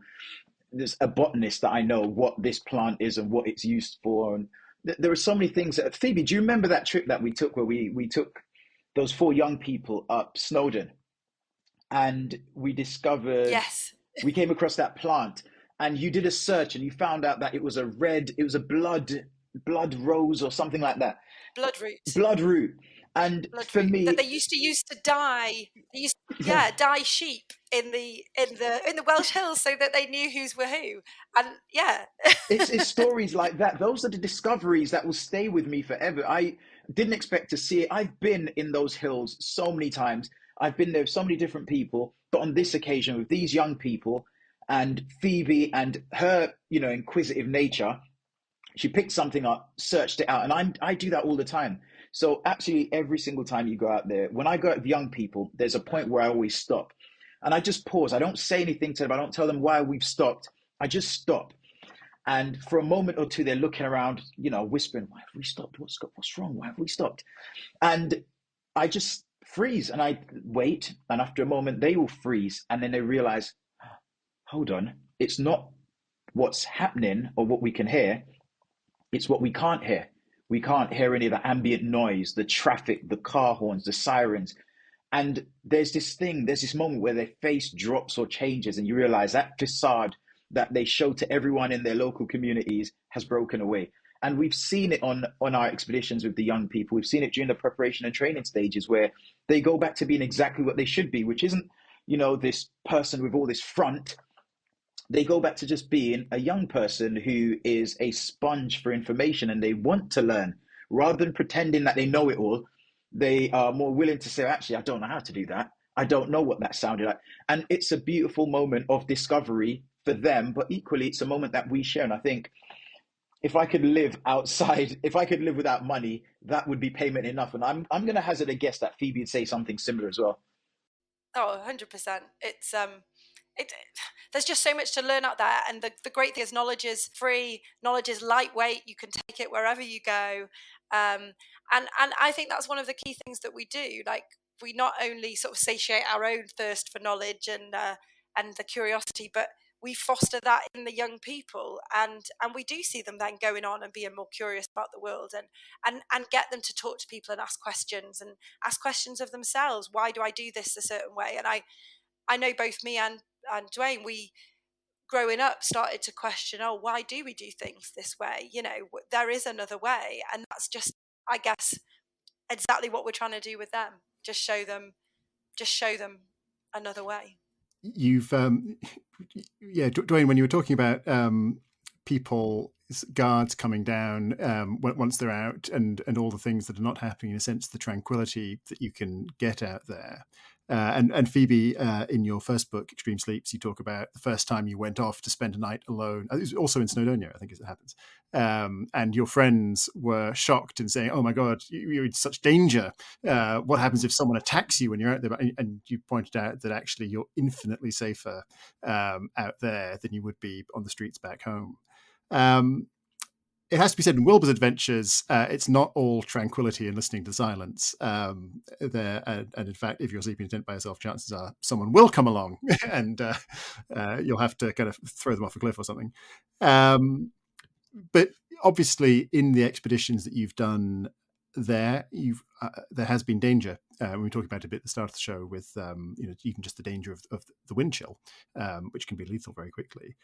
C: There's a botanist that I know what this plant is and what it's used for. And there are so many things. Phoebe, do you remember that trip that we took where we took those 4 young people up Snowdon, and we discovered,
D: Yes.
C: we came across that plant, and you did a search and you found out that it was a blood rose or something like that.
D: Bloodroot.
C: Bloodroot. And for
D: Bloodroot that
C: me,
D: they used to use to dye. Dye sheep in the Welsh hills so that they knew whose were who. And yeah.
C: it's stories like that. Those are the discoveries that will stay with me forever. I didn't expect to see it. I've been in those hills so many times. I've been there with so many different people, but on this occasion with these young people and Phoebe and her, inquisitive nature, she picked something up, searched it out, and I do that all the time. So absolutely every single time you go out there, when I go out with young people, there's a point where I always stop, and I just pause. I don't say anything to them. I don't tell them why we've stopped. I just stop, and for a moment or two, they're looking around, whispering, "Why have we stopped? What's wrong? Why have we stopped?" And I just freeze and I wait, and after a moment, they will freeze, and then they realize, hold on, it's not what's happening or what we can hear, it's what we can't hear. We can't hear any of the ambient noise, the traffic, the car horns, the sirens. And there's this moment where their face drops or changes, and you realize that facade that they show to everyone in their local communities has broken away. And we've seen it on our expeditions with the young people. We've seen it during the preparation and training stages where they go back to being exactly what they should be, which isn't, this person with all this front. They go back to just being a young person who is a sponge for information, and they want to learn rather than pretending that they know it all. They are more willing to say, actually, I don't know how to do that. I don't know what that sounded like. And it's a beautiful moment of discovery for them, but equally it's a moment that we share. And I think if I could live outside, if I could live without money, that would be payment enough. And I'm going to hazard a guess that Phoebe would say something similar as well.
D: Oh, 100%. It's it there's just so much to learn out there, and the great thing is knowledge is free, knowledge is lightweight, you can take it wherever you go. And I think that's one of the key things that we do. Like, we not only sort of satiate our own thirst for knowledge and the curiosity, but we foster that in the young people, and we do see them then going on and being more curious about the world, and get them to talk to people and ask questions of themselves. Why do I do this a certain way? And I know both me and Dwayne, we growing up started to question, oh, why do we do things this way? There is another way. And that's just, I guess, exactly what we're trying to do with them. Just show them another way.
A: You've, Dwayne, when you were talking about people, guards coming down once they're out, and all the things that are not happening, in a sense, the tranquility that you can get out there. And Phoebe, in your first book, Extreme Sleeps, you talk about the first time you went off to spend a night alone. It was also in Snowdonia, I think, as it happens. And your friends were shocked and saying, "Oh my God, you're in such danger. What happens if someone attacks you when you're out there?" And you pointed out that actually you're infinitely safer out there than you would be on the streets back home. It has to be said, in Wilbur's adventures, it's not all tranquility and listening to silence. And in fact, if you're sleeping in a tent by yourself, chances are someone will come along and you'll have to kind of throw them off a cliff or something. But obviously, in the expeditions that you've done there has been danger. We were talking about it a bit at the start of the show with even just the danger of the wind chill, which can be lethal very quickly.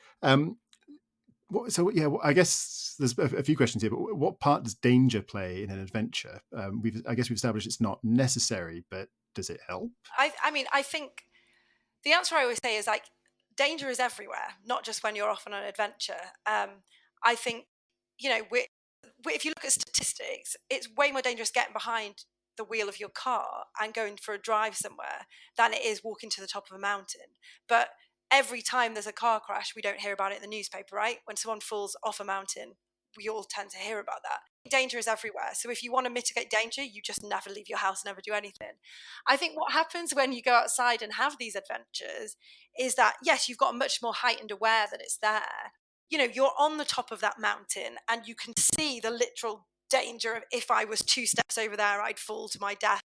A: So yeah, I guess there's a few questions here. But what part does danger play in an adventure? We've established it's not necessary, but does it help?
D: I mean, I think the answer I always say is like danger is everywhere, not just when you're off on an adventure. I think if you look at statistics, it's way more dangerous getting behind the wheel of your car and going for a drive somewhere than it is walking to the top of a mountain. But every time there's a car crash, we don't hear about it in the newspaper, right? When someone falls off a mountain, we all tend to hear about that. Danger is everywhere. So if you want to mitigate danger, you just never leave your house, never do anything. I think what happens when you go outside and have these adventures is that, yes, you've got a much more heightened aware that it's there. You're on the top of that mountain and you can see the literal danger of, if I was 2 steps over there, I'd fall to my death.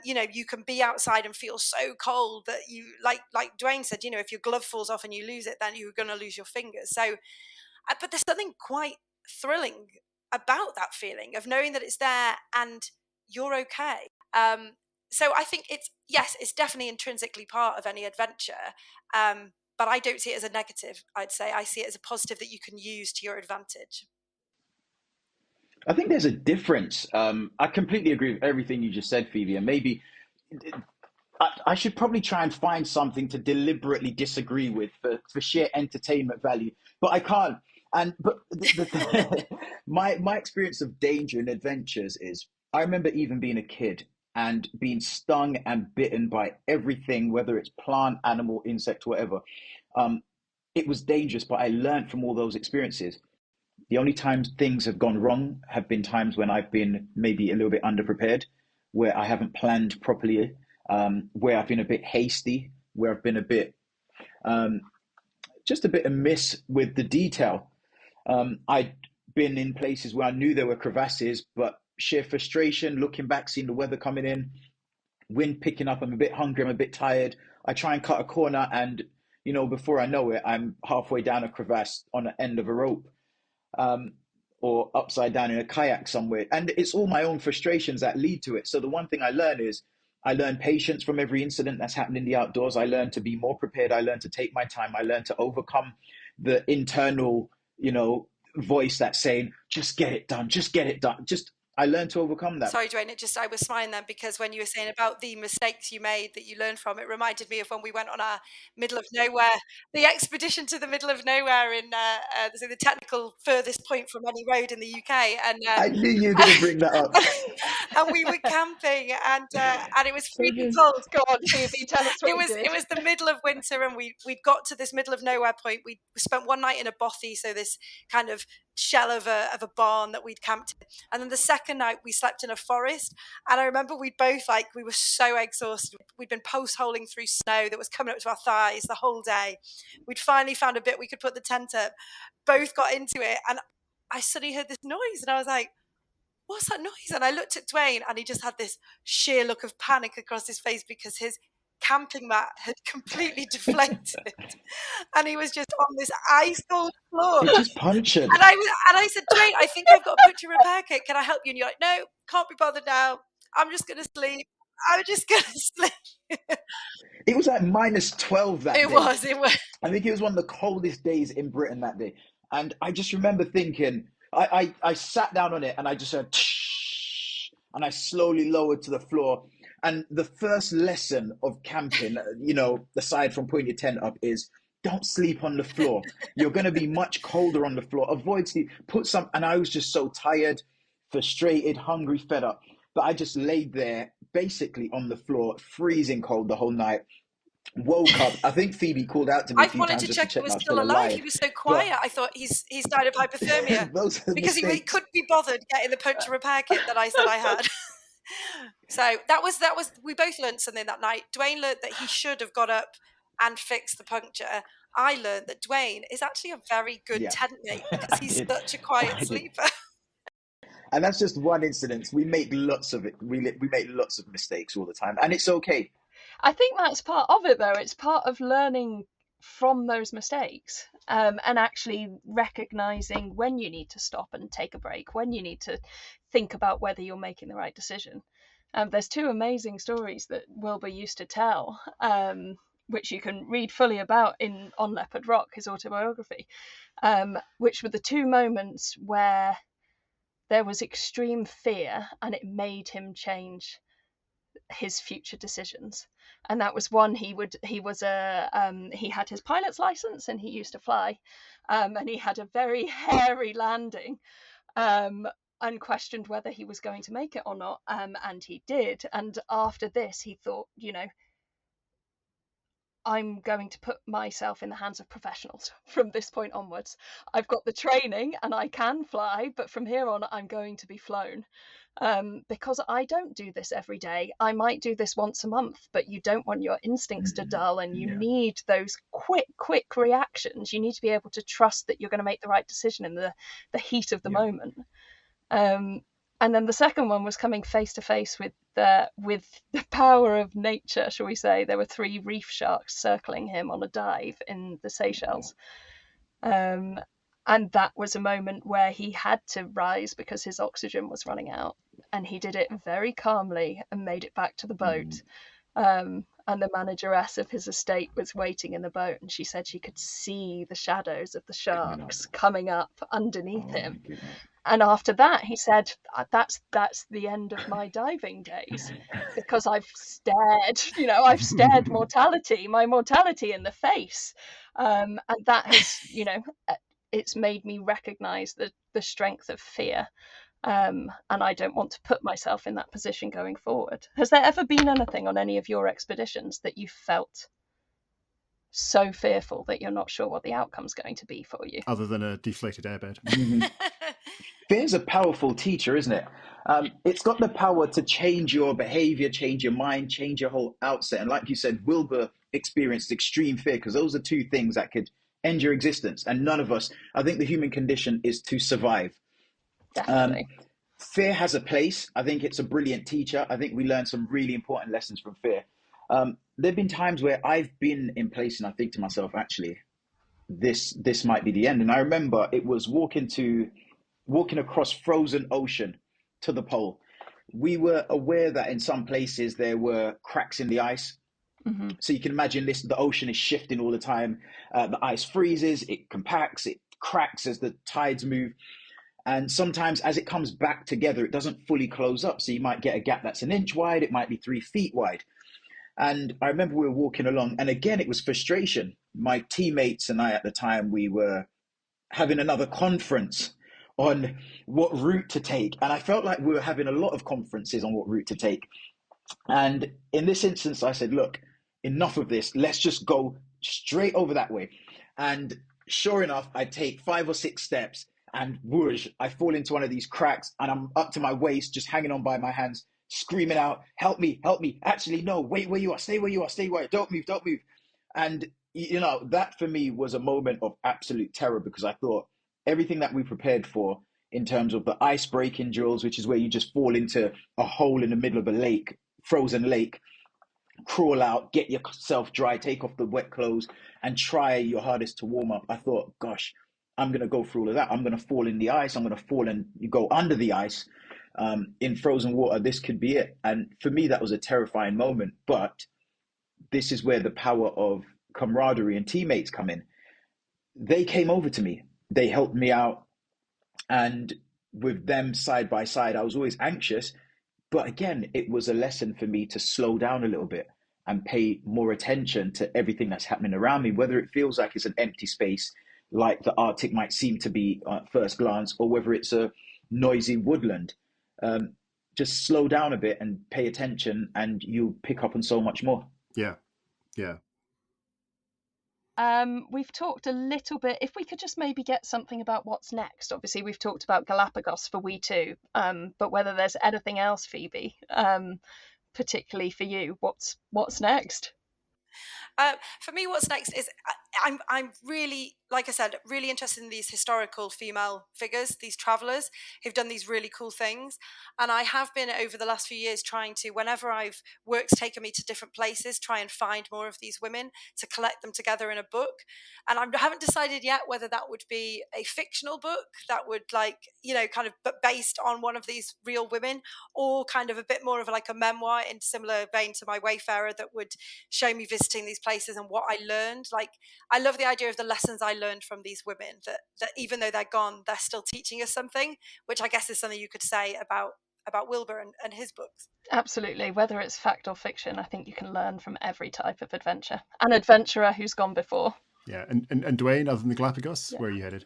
D: You can be outside and feel so cold that you, like Dwayne said, if your glove falls off and you lose it, then you're going to lose your fingers. So, but there's something quite thrilling about that feeling of knowing that it's there and you're okay. So I think it's definitely intrinsically part of any adventure. But I don't see it as a negative, I'd say. I see it as a positive that you can use to your advantage.
C: I think there's a difference. I completely agree with everything you just said, Phoebe, and maybe I should probably try and find something to deliberately disagree with for sheer entertainment value, but I can't. My experience of danger and adventures is, I remember even being a kid and being stung and bitten by everything, whether it's plant, animal, insect, whatever. It was dangerous, but I learned from all those experiences. The only times things have gone wrong have been times when I've been maybe a little bit underprepared, where I haven't planned properly, where I've been a bit hasty, where I've been a bit, just a bit amiss with the detail. I'd been in places where I knew there were crevasses, but sheer frustration, looking back, seeing the weather coming in, wind picking up, I'm a bit hungry, I'm a bit tired. I try and cut a corner and, before I know it, I'm halfway down a crevasse on the end of a rope. Or upside down in a kayak somewhere. And it's all my own frustrations that lead to it. So the one thing I learn is I learn patience from every incident that's happened in the outdoors. I learn to be more prepared. I learn to take my time. I learn to overcome the internal, voice that's saying, just get it done, just get it done. I learned to overcome that.
D: Sorry, Dwayne, I was smiling then because when you were saying about the mistakes you made that you learned from, it reminded me of when we went on our middle of nowhere, the expedition to the middle of nowhere in the technical furthest point from any road in the UK. And
C: I knew you were going to bring that up.
D: And we were camping and it was freezing cold.
B: Go on, Phoebe, tell us what
D: it was the middle of winter and we'd got to this middle of nowhere point. We spent one night in a bothy, so this kind of shell of a barn that we'd camped in. And then the second night we slept in a forest. And I remember we were so exhausted. We'd been post-holing through snow that was coming up to our thighs the whole day. We'd finally found a bit we could put the tent up. Both got into it and I suddenly heard this noise and I was like, what's that noise? And I looked at Dwayne and he just had this sheer look of panic across his face because his camping mat had completely deflated and he was just on this ice cold floor.
C: It's just punching.
D: And I said, Dwayne, I think I've got a put to repair kit. Can I help you? And you're like, no, can't be bothered now. I'm just going to sleep.
C: It was like -12 that day.
D: It was.
C: I think it was one of the coldest days in Britain that day. And I just remember thinking, I sat down on it and I just heard, and I slowly lowered to the floor. And the first lesson of camping, aside from putting your tent up, is don't sleep on the floor. You're going to be much colder on the floor. Avoid sleep. And I was just so tired, frustrated, hungry, fed up. But I just laid there basically on the floor, freezing cold the whole night. Woke up. I think Phoebe called out to me a
D: I
C: few
D: wanted
C: times
D: to
C: just to
D: check he
C: check
D: was
C: I was
D: still
C: still
D: alive. He
C: alive.
D: was so
C: But
D: quiet. I thought he's died of hypothermia
C: those are the
D: because he
C: mistakes.
D: couldn't be bothered getting the puncture repair kit that I said I had. So that was we both learned something that night. Dwayne learned that he should have got up and fixed the puncture. I learned that Dwayne is actually a very good
C: Yeah,
D: tent mate because
C: I
D: he's
C: did.
D: such a quiet
C: I did.
D: sleeper.
C: And that's just one incident. We make lots of it. We make lots of mistakes all the time, and it's okay.
B: I think that's part of it, though. It's part of learning from those mistakes, and actually recognizing when you need to stop and take a break, when you need to think about whether you're making the right decision. There's two amazing stories that Wilbur used to tell, which you can read fully about on Leopard Rock, his autobiography, which were the two moments where there was extreme fear and it made him change his future decisions. And that was one, he had his pilot's license and he used to fly, and he had a very hairy landing, and questioned whether he was going to make it or not, and he did. And after this he thought, I'm going to put myself in the hands of professionals from this point onwards. I've got the training and I can fly, but from here on I'm going to be flown. Because I don't do this every day. I might do this once a month, but you don't want your instincts to dull, and you need those quick reactions. You need to be able to trust that you're going to make the right decision in the heat of the moment. And then the second one was coming face to face with the power of nature, shall we say. There were 3 reef sharks circling him on a dive in the Seychelles. And that was a moment where he had to rise because his oxygen was running out. And he did it very calmly and made it back to the boat. And the manageress of his estate was waiting in the boat, and she said she could see the shadows of the sharks coming up underneath him. And after that, he said, that's the end of my diving days, because I've stared my mortality in the face. And that has, it's made me recognize the strength of fear. And I don't want to put myself in that position going forward. Has there ever been anything on any of your expeditions that you felt so fearful that you're not sure what the outcome's going to be for you?
A: Other than a deflated airbed.
C: Fear's a powerful teacher, isn't it? It's got the power to change your behavior, change your mind, change your whole outset. And like you said, Wilbur experienced extreme fear, because those are 2 things that could end your existence. And none of us, I think the human condition is to survive.
B: Definitely.
C: Fear has a place. I think it's a brilliant teacher. I think we learn some really important lessons from fear. There have been times where I've been in place and I think to myself, actually, this might be the end. And I remember it was walking across frozen ocean to the pole. We were aware that in some places there were cracks in the ice. So you can imagine the ocean is shifting all the time. The ice freezes, it compacts, it cracks as the tides move. And sometimes as it comes back together, it doesn't fully close up. So you might get a gap that's 1 inch wide, it might be 3 feet wide. And I remember we were walking along, and again, it was frustration. My teammates and I at the time, we were having another conference on what route to take. And I felt like we were having a lot of conferences on what route to take. And in this instance, I said, look, enough of this. Let's just go straight over that way. And sure enough, I take 5 or 6 steps, and whoosh, I fall into one of these cracks, and I'm up to my waist, just hanging on by my hands, screaming out, help me, help me. Actually, no, wait where you are, stay where you are, stay where you are, don't move, don't move. And, that for me was a moment of absolute terror, because I thought everything that we prepared for in terms of the ice breaking drills, which is where you just fall into a hole in the middle of a lake, frozen lake, crawl out, get yourself dry, take off the wet clothes, and try your hardest to warm up. I thought, gosh, I'm going to go through all of that. I'm going to fall in the ice. I'm going to fall and go under the ice in frozen water. This could be it. And for me, that was a terrifying moment. But this is where the power of camaraderie and teammates come in. They came over to me. They helped me out. And with them side by side, I was always anxious. But again, it was a lesson for me to slow down a little bit and pay more attention to everything that's happening around me, whether it feels like it's an empty space, like the Arctic might seem to be at first glance, or whether it's a noisy woodland. just slow down a bit and pay attention, and you'll pick up on so much more.
A: Yeah. Yeah.
B: We've talked a little bit. If we could just maybe get something about what's next. Obviously, we've talked about Galapagos for WeTwo, but whether there's anything else, Phoebe, particularly for you, what's next?
D: For me, what's next is I'm really, like I said, really interested in these historical female figures, these travellers who've done these really cool things. And I have been over the last few years trying to, whenever work's taken me to different places, try and find more of these women to collect them together in a book. And I haven't decided yet whether that would be a fictional book that would kind of but based on one of these real women, or kind of a bit more of like a memoir in similar vein to my Wayfarer that would show me visiting these places and what I learned. Like, I love the idea of the lessons I learned from these women, that even though they're gone, they're still teaching us something, which I guess is something you could say about Wilbur and his books.
B: Absolutely. Whether it's fact or fiction, I think you can learn from every type of adventure. An adventurer who's gone before.
A: Yeah. And Dwayne, other than the Galapagos, where are you headed?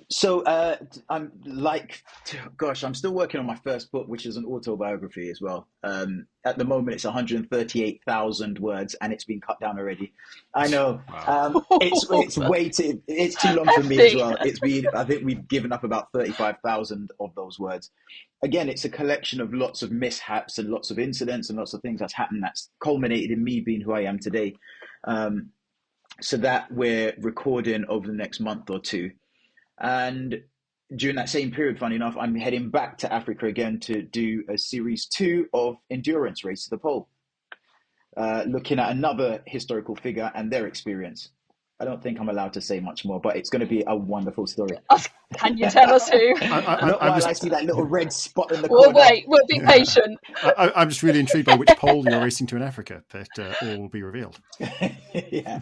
C: So I'm I'm still working on my first book, which is an autobiography as well. At the moment, it's 138,000 words, and it's been cut down already. I know.
A: Wow.
C: It's too long for me as well. I think we've given up about 35,000 of those words. Again, it's a collection of lots of mishaps and lots of incidents and lots of things that's happened that's culminated in me being who I am today. So that we're recording over the next month or two. And during that same period, funny enough, I'm heading back to Africa again to do a series 2 of Endurance Race to the Pole, looking at another historical figure and their experience. I don't think I'm allowed to say much more, but it's going to be a wonderful story.
B: Can you tell us who?
C: I see that little red spot in the corner.
B: We'll wait. We'll be patient.
A: I'm just really intrigued by which pole you're racing to in Africa, but all will be revealed.
C: Yeah,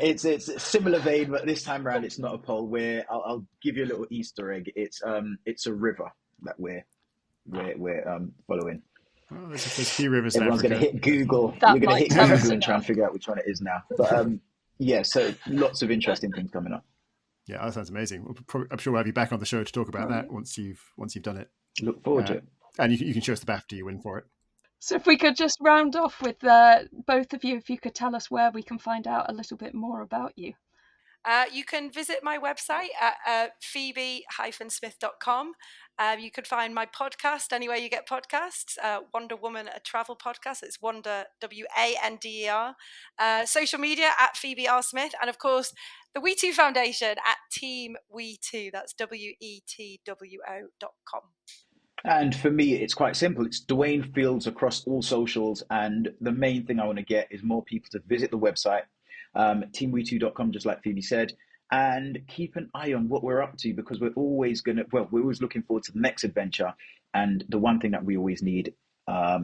C: it's a similar vein, but this time around it's not a pole. Where I'll give you a little Easter egg. It's a river that we're following.
A: Oh, there's a few rivers in
C: Everyone's
A: Africa.
C: going to hit Google.
B: That
C: You're going to
B: might
C: hit
B: tell us
C: Google and try and
B: enough.
C: figure out which one it is now. But yeah, so lots of interesting things coming up.
A: Yeah, that sounds amazing. I'm sure we'll have you back on the show to talk about that once you've done it.
C: Look forward to it.
A: And you can show us the BAFTA you win for it.
B: So if we could just round off with both of you, if you could tell us where we can find out a little bit more about you.
D: You can visit my website at phoebe-smith.com. You could find my podcast anywhere you get podcasts. Wonder Woman, a travel podcast. It's Wonder, WANDER. Social media at Phoebe R. Smith. And of course, the WeTwo Foundation at Team WeTwo. That's WETWO.com.
C: And for me, it's quite simple. It's Dwayne Fields across all socials. And the main thing I want to get is more people to visit the website, teamwe2.com, just like Phoebe said, and keep an eye on what we're up to, because we're always looking forward to the next adventure. And the one thing that we always need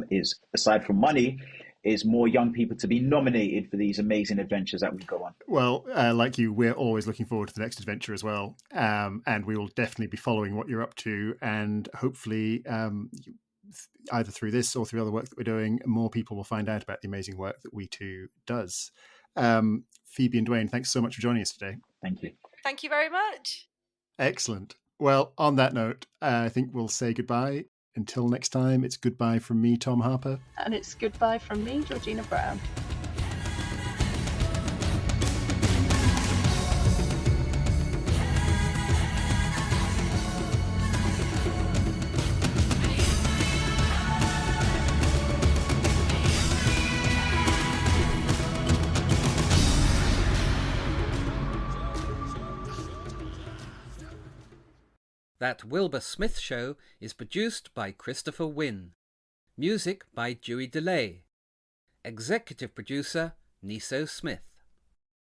C: is, aside from money, is more young people to be nominated for these amazing adventures that we go on.
A: Well, like you, we're always looking forward to the next adventure as well. And we will definitely be following what you're up to, and hopefully either through this or through other work that we're doing, more people will find out about the amazing work that WeTwo does. Phoebe and Dwayne, thanks so much for joining us today.
C: Thank you.
D: Thank you very much.
A: Excellent. Well, on that note, I think we'll say goodbye. Until next time, it's goodbye from me, Tom Harper.
B: And it's goodbye from me, Georgina Brown.
E: That Wilbur Smith Show is produced by Christopher Wynne. Music by Dewey DeLay. Executive producer Niso Smith.